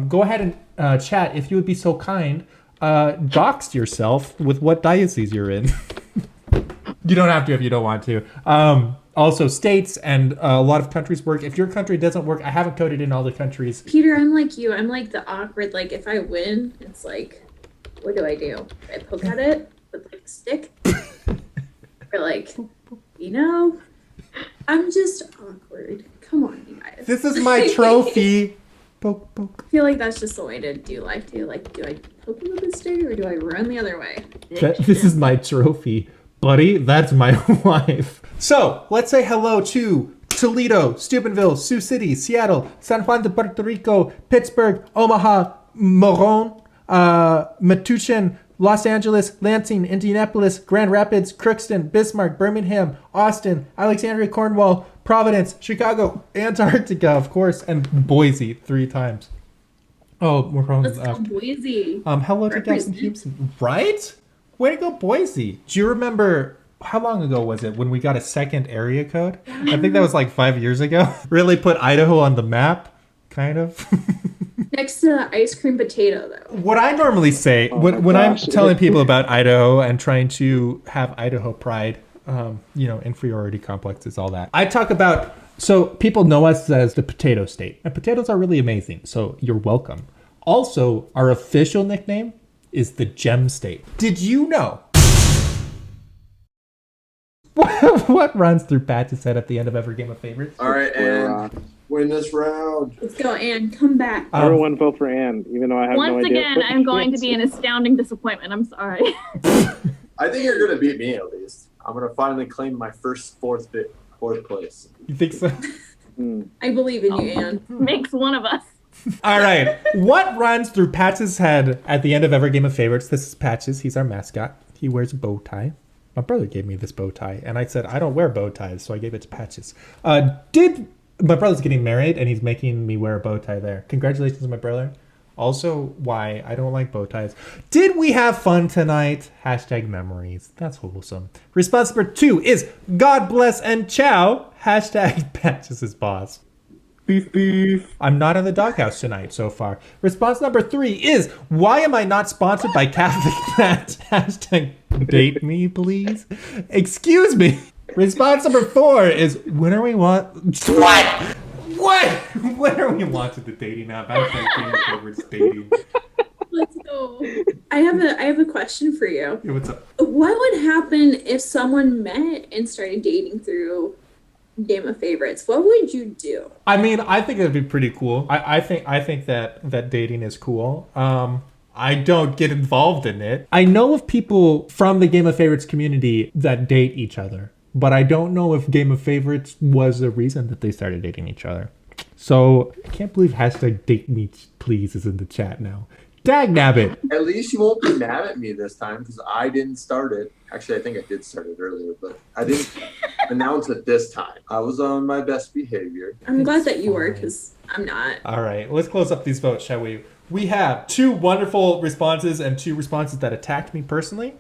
Go ahead and chat, if you would be so kind. Dox yourself with what diocese you're in. You don't have to if you don't want to. Also, states and a lot of countries work. If your country doesn't work, I haven't coded in all the countries. Peter, I'm like you. I'm like the awkward, like, if I win, it's like, what do? I poke at it with like a stick? Or like, I'm just awkward. Come on, you guys. This is my trophy. Poke, poke. I feel like that's just the way to do life too. Like, do I poke him with a stick or do I run the other way? This is my trophy. Buddy, that's my wife. So, let's say hello to Toledo, Steubenville, Sioux City, Seattle, San Juan de Puerto Rico, Pittsburgh, Omaha, Moron, Metuchen, Los Angeles, Lansing, Indianapolis, Grand Rapids, Crookston, Bismarck, Birmingham, Austin, Alexandria, Cornwall, Providence, Chicago, Antarctica, of course, and Boise 3 times. Oh, Moron. Let's go Boise. Hello to Jackson Houston. Right? Way to go, Boise. Do you remember, how long ago was it when we got a second area code? I think that was like 5 years ago. Really put Idaho on the map, kind of. Next to ice cream potato, though. What I normally say when I'm telling people about Idaho and trying to have Idaho pride, inferiority complexes, all that. I talk about, so people know us as the potato state. And potatoes are really amazing, so you're welcome. Also, our official nickname is the Gem State. Did you know? What runs through Pat's head at the end of every Game of Favorites? All right, and win this round. Let's go, Ann. Come back. Everyone vote for Ann, even though I have no Once idea. again, I'm going to be an astounding disappointment. I'm sorry. I think you're gonna beat me at least. I'm gonna finally claim my first fourth place. You think so? I believe in you, Ann. Makes one of us. All right. What runs through Patch's head at the end of every Game of Favorites? This is Patches. He's our mascot. He wears a bow tie. My brother gave me this bow tie, and I said, I don't wear bow ties, so I gave it to Patches. My brother's getting married, and he's making me wear a bow tie there. Congratulations, my brother. Also, why I don't like bow ties. Did we have fun tonight? Hashtag memories. That's wholesome. Response number 2 is God bless and ciao. Hashtag Patches is boss. Beef, beef. I'm not in the doghouse tonight so far. Response number 3 is, why am I not sponsored by Catholic Pat? Hashtag date me, please. Excuse me. Response number 4 is, when are we What? When are we wanted the dating app? I think Game of Favorites dating. Let's go. I have a question for you. Yeah, what's up? What would happen if someone met and started dating through Game of Favorites? What would you do? I mean, I think it'd be pretty cool. I think that dating is cool. I don't get involved in it. I know of people from the Game of Favorites community that date each other. but I don't know if Game of Favorites was the reason that they started dating each other. So I can't believe hashtag date me please is in the chat now. Dag nabbit. At least you won't be mad at me this time because I didn't start it. Actually, I think I did start it earlier, but I didn't announce it this time. I was on my best behavior. I'm glad that you were, because I'm not. All right, let's close up these votes, shall we? We have 2 wonderful responses and 2 responses that attacked me personally.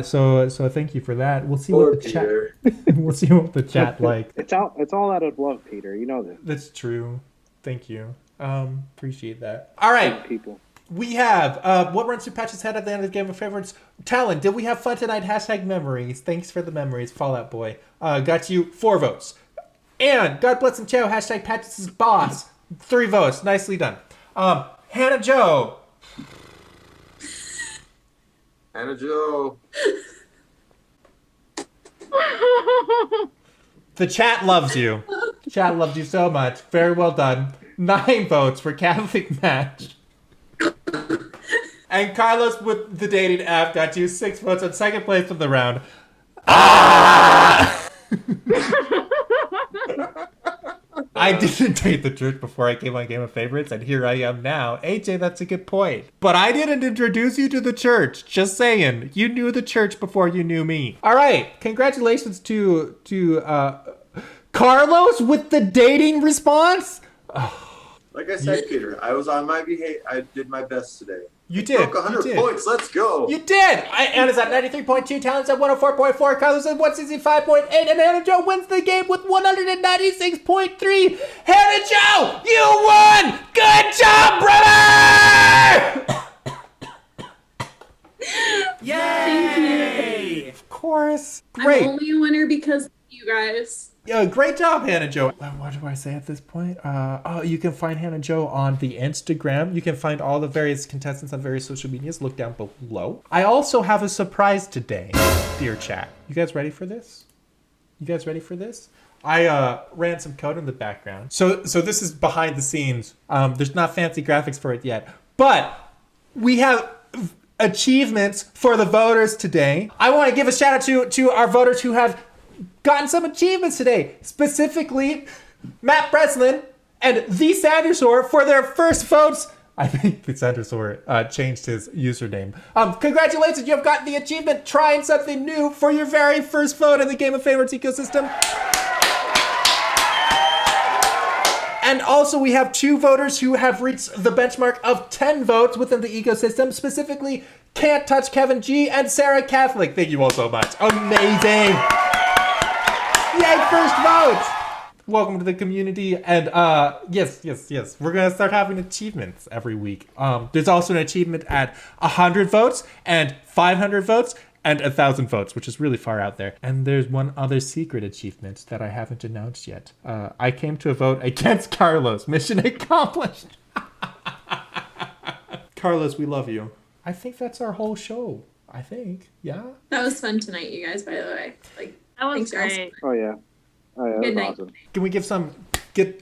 So thank you for that. We'll see what the chat. We'll see what the chat like. It's all out of love, Peter. You know this. That's true. Thank you. Appreciate that. All right. People. We have what runs through Patch's head at the end of the Game of Favorites. Talon, did we have fun tonight? Hashtag memories. Thanks for the memories. Fallout Boy. Got you 4 votes. And God bless and chow. Hashtag Patch's boss. 3 votes. Nicely done. HANNAHJO. HANNAHJO. The chat loves you. The chat loves you so much. Very well done. 9 votes for Catholic Match. And Carlos with the dating app got you 6 votes on second place of the round. I didn't date the church before I came on Game of Favorites, and here I am now. AJ, that's a good point. But I didn't introduce you to the church. Just saying. You knew the church before you knew me. All right. Congratulations to Carlos with the dating response. Like I said, Peter, I was on my behavior. I did my best today. You did. Broke 100 points. Let's go. You did. Anna's at 93.2. Talon's at 104.4. Carlos at 165.8. And HANNAHJO wins the game with 196.3. HANNAHJO, you won. Good job, brother. Thank you. Of course. Great. I'm only a winner because of you guys. Great job, HANNAHJO. What do I say at this point? You can find HANNAHJO on the Instagram. You can find all the various contestants on various social medias. Look down below. I also have a surprise today, dear chat. You guys ready for this? I ran some code in the background. So this is behind the scenes. There's not fancy graphics for it yet, but we have achievements for the voters today. I want to give a shout out to our voters who have gotten some achievements today, specifically Matt Breslin and The Sandersaur for their first votes. I think The Sandersaur changed his username. Congratulations, you have gotten the achievement trying something new for your very first vote in the Game of Favorites ecosystem. And also we have 2 voters who have reached the benchmark of 10 votes within the ecosystem, specifically Can't Touch Kevin G and Sarah Catholic. Thank you all so much. Amazing. Yay, first vote! Welcome to the community, and yes. We're gonna start having achievements every week. There's also an achievement at 100 votes, and 500 votes, and 1,000 votes, which is really far out there. And there's one other secret achievement that I haven't announced yet. I came to a vote against Carlos. Mission accomplished. Carlos, we love you. I think that's our whole show. I think, yeah. That was fun tonight, you guys, by the way. That was Thanks, guys. great. Oh yeah. Good night. Awesome. Can we give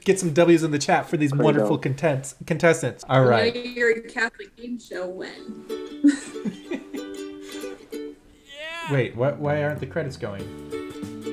get some W's in the chat for these wonderful contestants? All right. Your Catholic game show win. Wait, why aren't the credits going?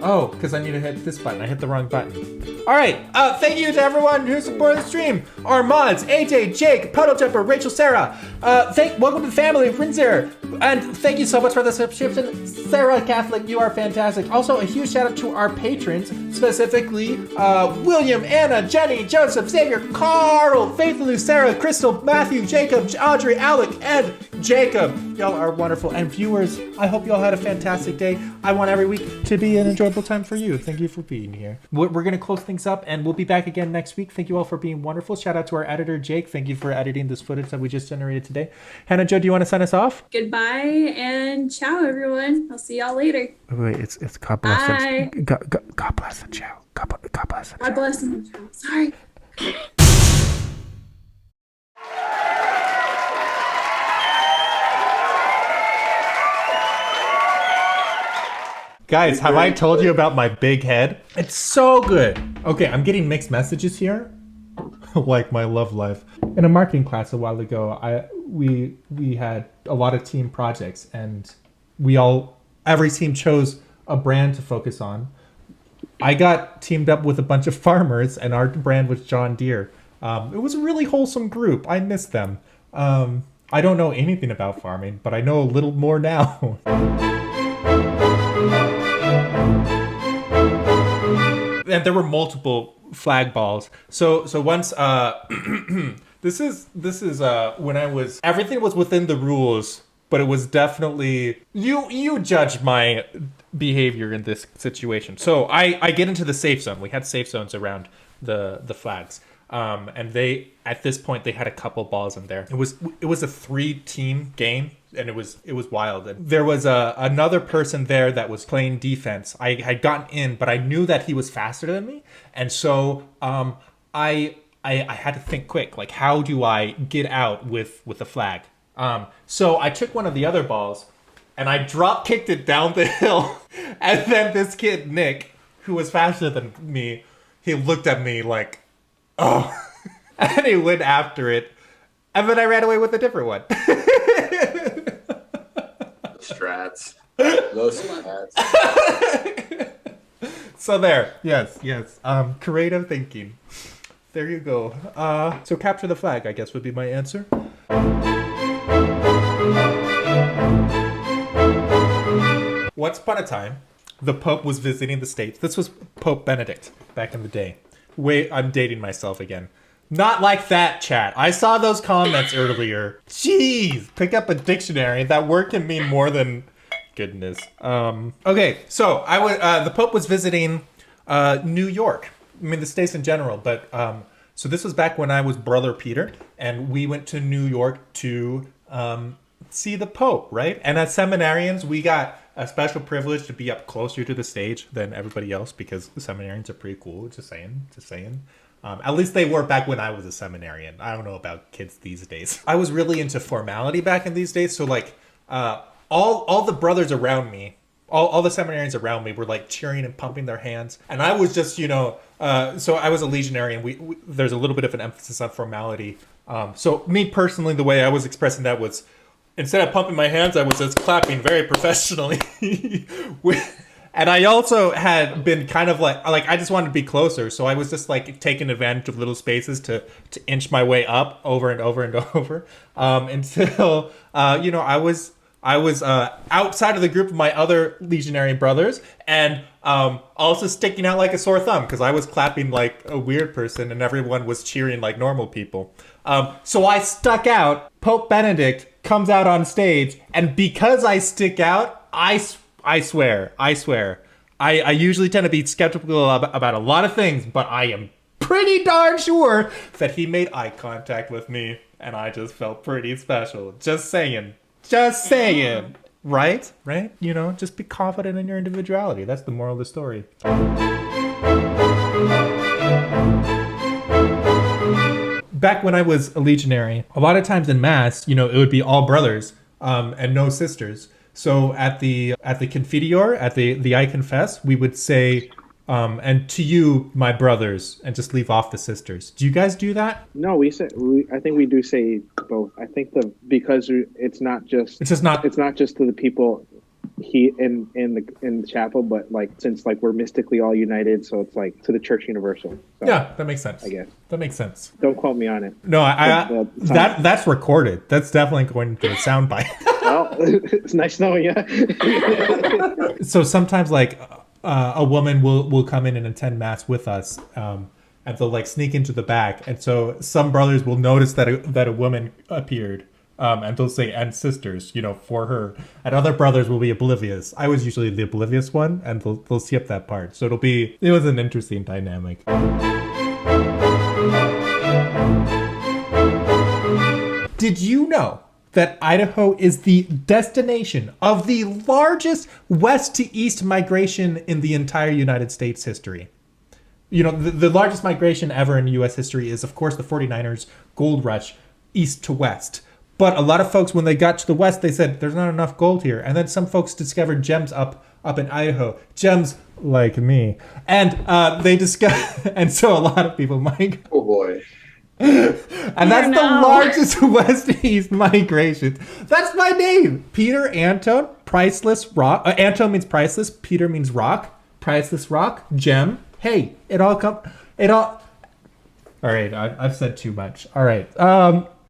Oh, because I need to hit this button. I hit the wrong button. All right. Thank you to everyone who supported the stream. Our mods, AJ, Jake, Puddle Jumper, Rachel, Sarah. Welcome to the family, Rinzer. And thank you so much for the subscription. Sarah Catholic, you are fantastic. Also, a huge shout out to our patrons, specifically William, Anna, Jenny, Joseph, Xavier, Carl, Faith, Sarah, Crystal, Matthew, Jacob, Audrey, Alec, and Jacob. Y'all are wonderful. And viewers, I hope y'all had a fantastic day. I want every week to be an enjoyable time for you. Thank you for being here. We're going to close things up, and we'll be back again next week. Thank you all for being wonderful. Shout out to our editor, Jake. Thank you for editing this footage that we just generated today. HANNAHJO, do you want to sign us off? Goodbye and ciao, everyone. I'll see y'all later. Wait, it's God bless. Bye. God bless and ciao. God bless and ciao. God bless and ciao. Sorry. Guys, have I told you about my big head? It's so good. Okay, I'm getting mixed messages here. Like my love life. In a marketing class a while ago, we had a lot of team projects, and every team chose a brand to focus on. I got teamed up with a bunch of farmers, and our brand was John Deere. It was a really wholesome group. I miss them. I don't know anything about farming, but I know a little more now. And there were multiple flag balls. So once this is when I was, everything was within the rules, but it was definitely you judged my behavior in this situation. So I get into the safe zone. We had safe zones around the flags. And they, at this point, they had a couple balls in there. It was a 3-team game, and it was wild. And there was another person there that was playing defense. I had gotten in, but I knew that he was faster than me, and so I had to think quick. Like, how do I get out with the flag? So I took one of the other balls, and I drop kicked it down the hill, and then this kid Nick, who was faster than me, he looked at me like, oh, and he went after it, and then I ran away with a different one. Strats. Those strats. So there, yes, creative thinking. There you go. So capture the flag, I guess, would be my answer. Once upon a time, the Pope was visiting the States. This was Pope Benedict back in the day. Wait, I'm dating myself again. Not like that, chat. I saw those comments earlier. Jeez, pick up a dictionary. That word can mean more than goodness. Okay, so the Pope was visiting New York. I mean, the States in general, but so this was back when I was Brother Peter, and we went to New York to see the Pope, right? And as seminarians, we got a special privilege to be up closer to the stage than everybody else because the seminarians are pretty cool. Just saying. At least they were back when I was a seminarian. I don't know about kids these days. I was really into formality back in these days. So like all the brothers around me, all the seminarians around me were like cheering and pumping their hands. And I was just, so I was a legionary, and there's a little bit of an emphasis on formality. So me personally, the way I was expressing that was, instead of pumping my hands, I was just clapping very professionally. And I also had been kind of like I just wanted to be closer. So I was just like taking advantage of little spaces to inch my way up over and over and over until, I was outside of the group of my other legionary brothers, and also sticking out like a sore thumb because I was clapping like a weird person and everyone was cheering like normal people. So I stuck out. Pope Benedict comes out on stage, and because I stick out, I swear, I usually tend to be skeptical about a lot of things, but I am pretty darn sure that he made eye contact with me, and I just felt pretty special. Just saying. Right? Just be confident in your individuality. That's the moral of the story. Back when I was a legionary, a lot of times in mass, it would be all brothers and no sisters. So at the Confiteor, at the I Confess, we would say, and to you, my brothers, and just leave off the sisters. Do you guys do that? No, I think we do say both. I think because it's not just to the people in the chapel, but like since like we're mystically all united, so it's like to the Church Universal. So, yeah, that makes sense. I guess that makes sense. Don't quote me on it. No, that's recorded. That's definitely going to a soundbite. Well, it's nice knowing you. So sometimes like a woman will come in and attend mass with us, and they'll like sneak into the back, and so some brothers will notice that a woman appeared. And they'll say, and sisters, for her. And other brothers will be oblivious. I was usually the oblivious one, and they'll skip that part. So it was an interesting dynamic. Did you know that Idaho is the destination of the largest west to east migration in the entire United States history? The largest migration ever in U.S. history is, of course, the 49ers gold rush east to west. But a lot of folks, when they got to the west, they said, there's not enough gold here. And then some folks discovered gems up in Idaho. Gems like me. And and so a lot of people migrate. Oh, boy. And that's the largest west-east migration. That's my name. Peter Anton, priceless rock. Anton means priceless. Peter means rock. priceless rock, gem. Hey, it all. All right, I've said too much. All right.